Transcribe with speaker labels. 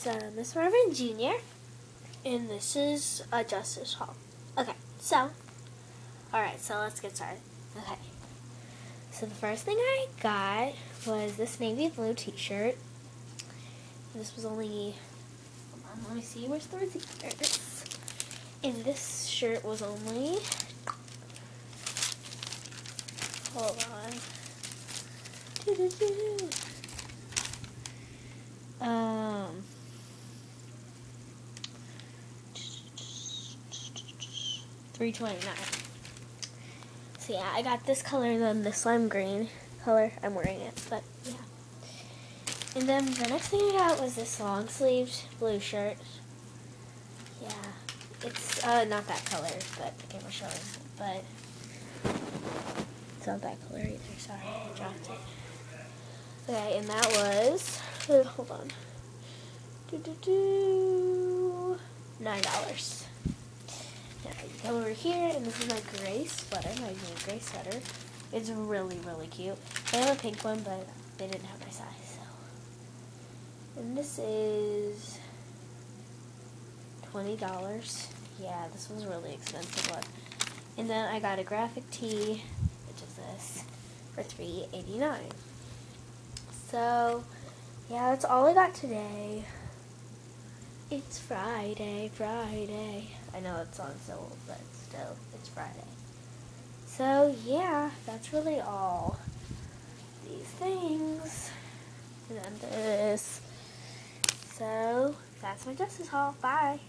Speaker 1: It's Miss Marvin Jr. and this is Justice Hall. Okay, so, alright, so let's get started. Okay, so the first thing I got was this navy blue t-shirt. This was only, hold on, let me see, where's the receipt? There it is. And this shirt was only, hold on, $3.29. So yeah, I got this color and then this lime green color. I'm wearing it, but yeah. And then the next thing I got was this long sleeved blue shirt. Yeah, it's not that color, but the camera's showing. But it's not that color either. Sorry, I dropped it. Okay, and that was hold on, $9. Now you come over here, and this is my gray sweater, my gray sweater. It's really, really cute. I have a pink one, but they didn't have my size, so. And this is $20. Yeah, this was a really expensive one. And then I got a graphic tee, which is this, for $3.89. So, yeah, that's all I got today. It's Friday. I know that song's so old, but still, it's Friday. So, yeah, that's really all. These things. And then this. So, that's my Justice Haul. Bye.